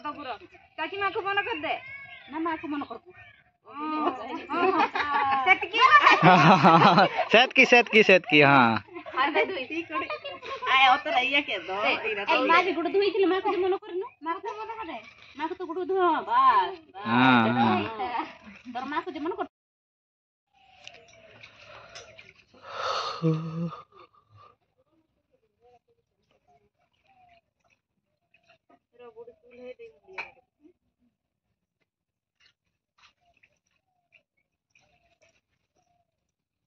दो पूरा चाची माँ को मना कर दे ना माँ को मना कर दे सेट की हाँ आए और तो रहिए के दो ए माँ जी गुड़ धुई थी माँ को जो मना कर ना माँ को मना कर दे माँ को तो गुड़ धुआ बस हाँ पर माँ को जो मना कर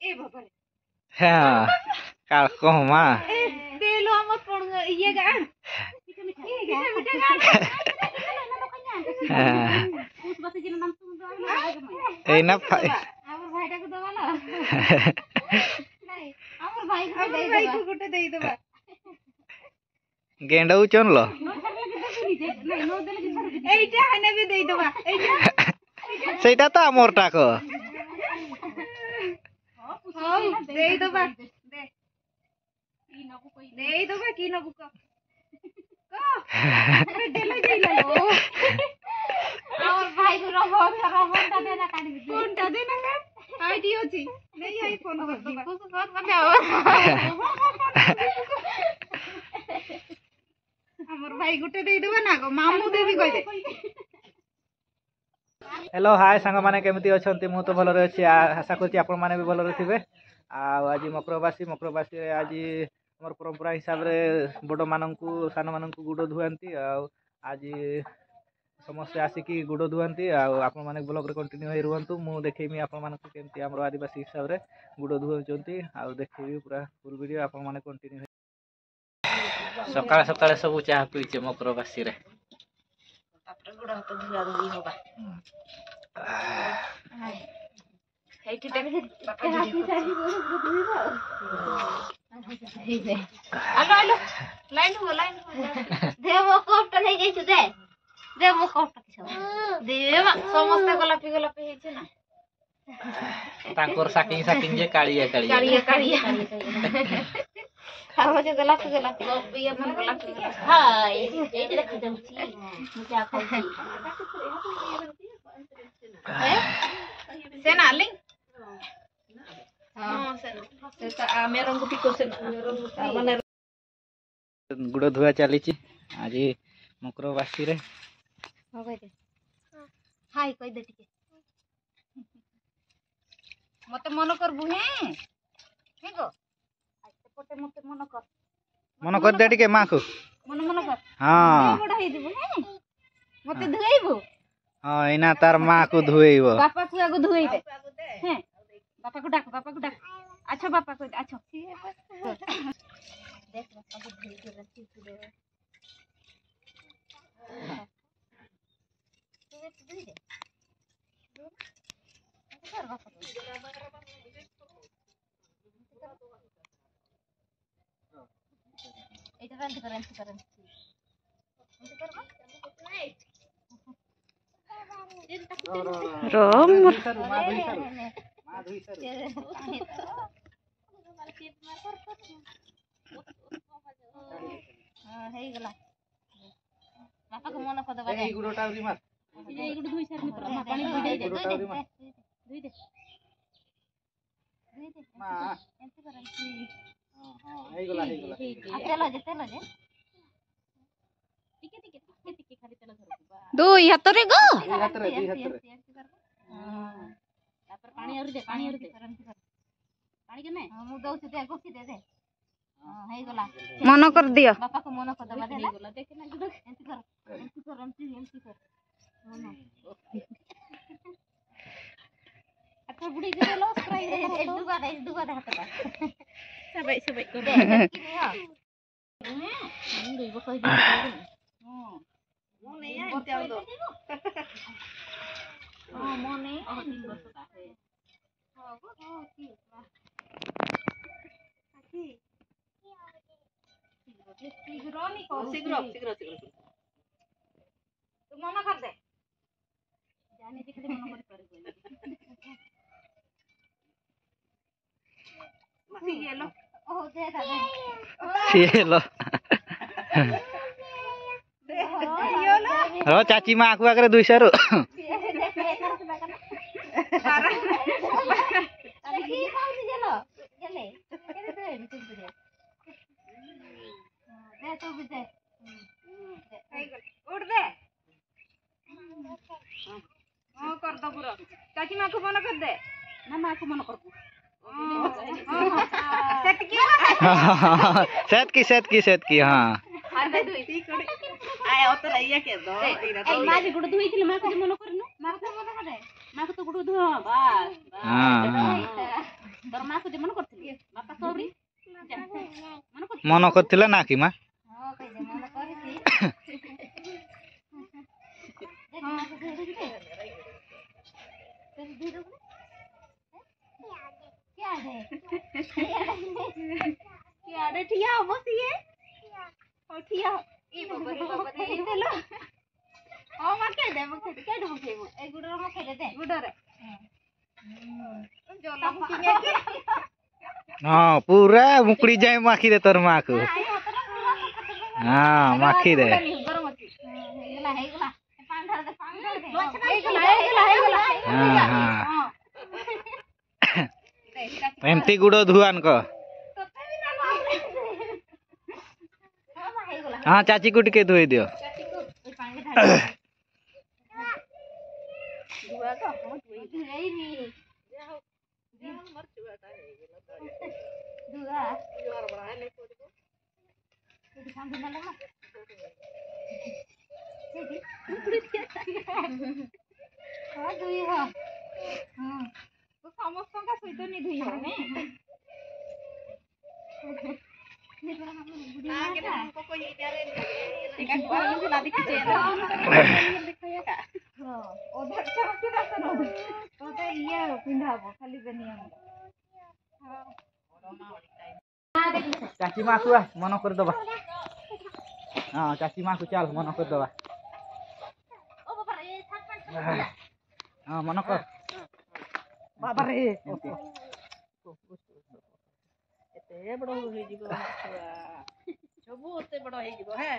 ए बाबा हाँ काल को माँ तेलो हम पड़ ये गान उस बस जिन नाम तुम दो ए ना हमर भाईटा को दवा ना नहीं हमर भाई को गुटे देई देबा गेंडा चोन लो এইটা হানে বি দেই দেবা এইটা सेटा तो मोरटा को দেই দেবা দে কি নবু কই দেই দেবা কি নবু ক ক দেলে যাইলা और भाई को रबनटा देना काटी दे फोनटा देना का आईडी होची नहीं आई फोन कर दो को फोन कर दे हमर भाई गुटे देई देबा ना गो मामू देबी कहि दे हेलो हाय सांग माने केमती अछंती मु तो भल रे अछि आशा करछि आपण माने भी भल रे थिबे आज मकरबासी आज हमर परंपरा हिसाब रे बड़ माननकु सान माननकु गुड़ धुआंती आज समस्त आसिकी गुड़ धुआंती आपण माने ब्लॉग रे कंटिन्यू होई रहंतु मु देखेमी आपण मानकु केमती हमर आदिवासी हिसाब रे गुड़ धुआउचंती देखेबी पूरा फुल वीडियो आपण माने कंटिन्यू सकाळ सकाळ सब चाह पीचे मकरबासी रे तापर गुड़ हाथ धुआ धुई होबा हेठी देख बापा जी धुईबा आलो आलो लाइन हो दे वो कपटा नहीं जाइछु दे वो कपटा किछ दे समस्त गलापी हे छै ना तांकोर साकिंग जे कालिया आरो जे गलापी ये मन गलापी हां ए जे देखा जाउची मुझे आ खाउची से ना लिंग हां से मेरन को पिको से माने गुड़ धुआ चली आज मकरबासी रे हो गई दे हाय कहि दे टिके मते मन कर बुहे ठीक हो पटे मन कर दे टिके मां को मन कर हां बड़ा हे दिबो हे मते धुइबो हां इना तार मां को धुइबो बापा को आगो धुइ दे हैं बापा को डाक अच्छा बापा को अच्छा देख बापा को धुइ के रखी दे धुइ दे कर बापा এটা রান্তি করেন रोम হেই গলা বাপা को মন কদ বাজে এই গুড়টা উরি মার এই গুড় ধুই সারনি পুরা পানি ধুই দে মা এতে করেন हां हेई गला तेल जे टिके खाली तेल धर दुई हाथ रे गो दुई हाथ रे हां तापर पानी और दे पानी के नै मु दउ से दे गोखी दे हां हेई गला मन कर दियो बापा को मन कर दबा देला गला देख ना गुड एंती कर अच्छा बुढ़ी के लो स्प्राई दुगा हाथ का सबई को दे दुई बो कहि दे हां मो नहीं है एंती आउ दो हां मो नहीं 3 वर्ष का है हां की शीघ्र नहीं कर शीघ्र तू मना कर दे जाने दे खाली मना कर मसी गेलो ओ दे दादा cielo दे हो चाची माँ को आकर 200 रो चाची माँ को मन कर दे ना माँ को मन कर सेट की हाँ माँ जी गुड़ धुई माँ को मन कर माँ को मन करे माँ को तो गुड़ धुआ बस तोर माँ को मन करती बापा सौरी मन करथिला ना कि माँ हां कहि दे मन करती क्या दे ठिया बस ये ओ ठिया ई बबरी देलो ओ मा के दे के दे ए गुडर मा के दे गुडर जोला मुकिया के हाँ पूरा मुकड़ी जाए माखी दे तोर माँ को हाँ माखी दे गरम अछि हेगला हेगला पांडा दे हेगला हाँ एमती गुड़ धुआन को हाँ चाची को टिके धोई दियो समस्त का सहित नहीं धुई हो चाची माँ को मन कर दबा हाँ चाची माँ को चल मन कर दबा हाँ मन कर बाबा रे एते बड़ हो जीवो सबु ओते बड़ हो जीवो है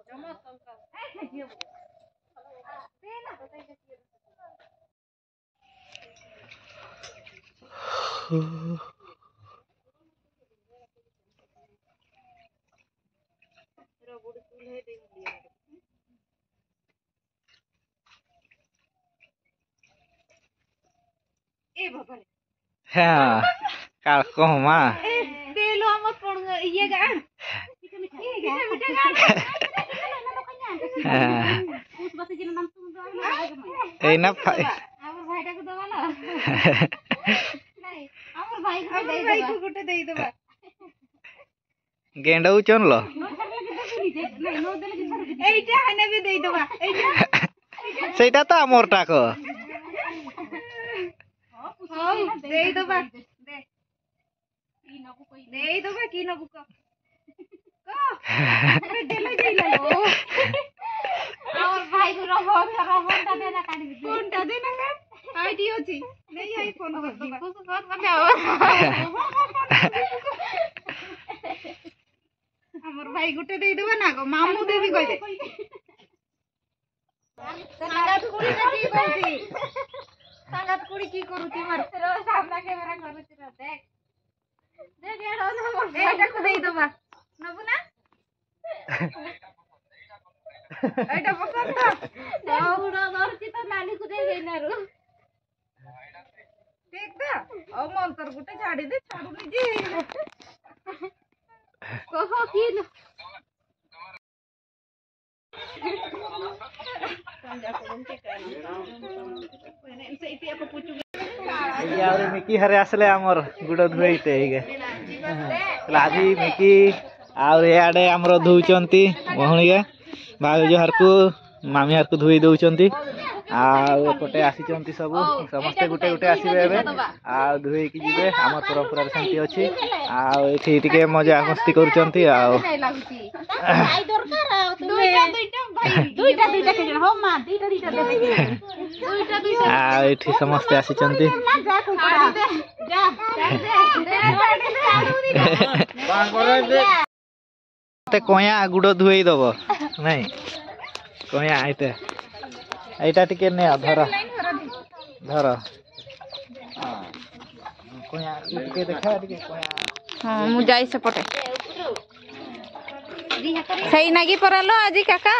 जमा सबका ए बाबा रे हाँ काल को माँ तेलो हम कोन ये गा उस बस जिन नाम तुम दो ए ना हमर भाईटा को दवा ना नहीं हमर भाई को गुटे देई देबा गेंडा चन लो नहीं नो देले कि एटा हने भी देई देबा एटा सेटा तो हमरटा को देई देबा दे की नबु कोई देई देबा की नबु को अरे देले जइला और भाई को रबोटा देना काटी दे कोनटा देना का आईडी अछि नहीं आई फोन कर दो कुछ कर बने हमर भाई गुटे देई देबा ना गो मामू देबी कहि दे संगात कुड़ी की करती संगात कुड़ी की करूती मार सामना कैमरा करूती रे देख देख एडो ना एटा को देई देबा नबु ना एटा पसंद दौड़ा दौड़ती तो नानी को दे देना रो देख दा ओ मंतर गुटे छाड़ी दे छाड़ू नी कहो की न यार मिकी हरे आसले हमर गुड़ धुइते हिगे लाजी मिकी आउ याडे हमरो धुचंती बहुणिगे भाई जहर को मामी हर को धुई दउचंती आ एपटे आसीचंती सब समस्ते गुटे गुटे आसीबे एबे आ धुई की जिबे हमर परंपरा शांति अछि आ एठी टिके मजा मस्ती करूचंती आ भाई दरकार दुईटा के जन हो मां दुईटा दे आ एठी समस्ते आसीचंती ते कोया गुड़ धुई दबो नहीं कहिया आइते एटा टिके ने धर धर कहिया टिके देखा टिके कहिया हां मु जाई सपटे सही नागी परलो आजी काका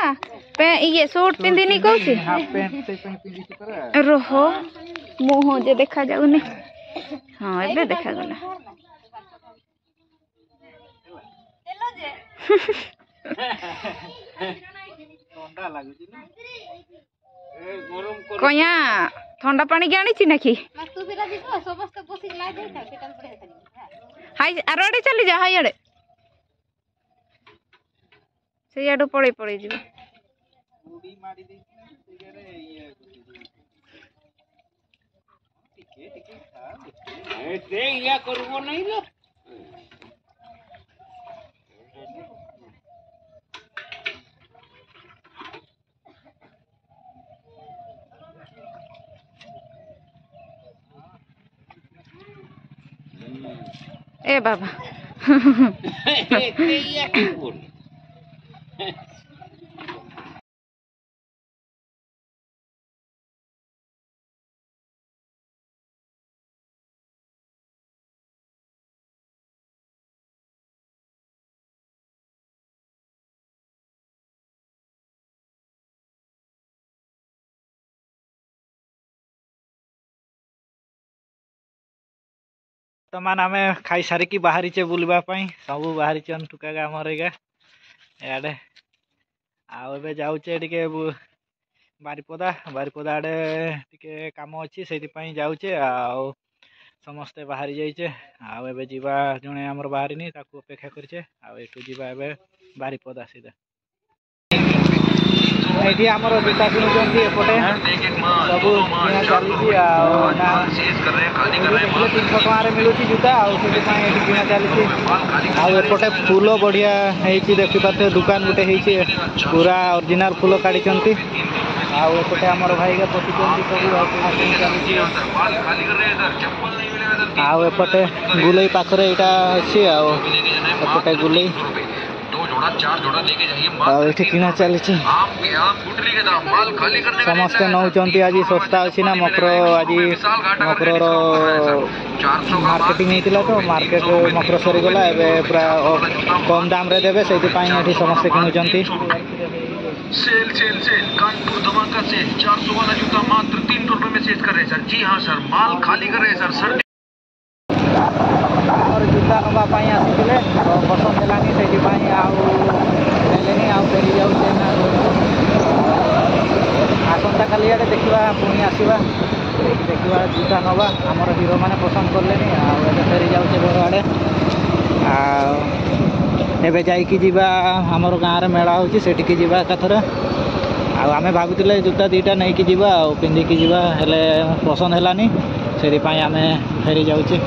पे ये सूट पिंदिनी कहूची हाफ पैंट से पिंदी छी पर रोहो मुंह जे देखा जाउनी हां एबे देखा गला चलो जे ठंडा लागु छी ना ए गरम कर कया ठंडा पानी गाणी छी नाकी तू भी राजी को समस्त पोसी ला दे था केटल पड़े था हाय आरोडे चली जा हाय अड़े से याडो पड़े पड़े जी उडी मारी दे सिगरे ये टिके टिके खा ए दे या करबो नहीं लो ए बाबा ए या करबो वर्तमान आम खाई सारिकी बाहरीचे बुलवाई सब बाहरी टुका आमर इे आबे जाऊे टे बारिपदा बारिपदा आड़े टे कम अच्छी से जाऊे समस्ते बाहरी जाइचे आबे जीवा जड़े आमर बाहरी अपेक्षा करे आठू जा बारिपदा सीधा ये आमर जूता किणुंट एपटे सब किना चली 300 टकर मिलूँ जूता आगे किना चली आउटे फूल बढ़िया देखिपे दुकान गोटे पूरा ओरिजिनल फूल काढ़ी आउटे आमर भाई पशि सब आउटे गुलई पाखे यहाँ अच्छी आउटे गुलई किना चली समस्ते नौकरी आज सस्ता अच्छी ना मकर आज मकर मार्केटिंग होता तो मार्केट मकर सरीगला पूरा कम दाम रे देवे से समस्ते किणुंट सेल सेल सेल कानपुर धमाका से 400 वाला जूता मात्र 300 रुपए में सेल कर रहे सर। जी हाँ सर, माल खाली कर रहे सर। सर और जूता नवाई आसी पसंद है से फेरी जाऊे आसंता काली आड़े देखा पुणी आसवा देखा जूता नवा आमर हीरो मैंने पसंद कले फेरी जाऊे घर आड़े एबे जाइकी जीवा आमर गाँव में मेला होची सेटिकी जीवा एकाथरे आमे भाबुतिले जूता दीटा नहीं कि जीवा पिंधिकी जीवा हेले पसंद हेलानी से आमे फेरी जाऊे।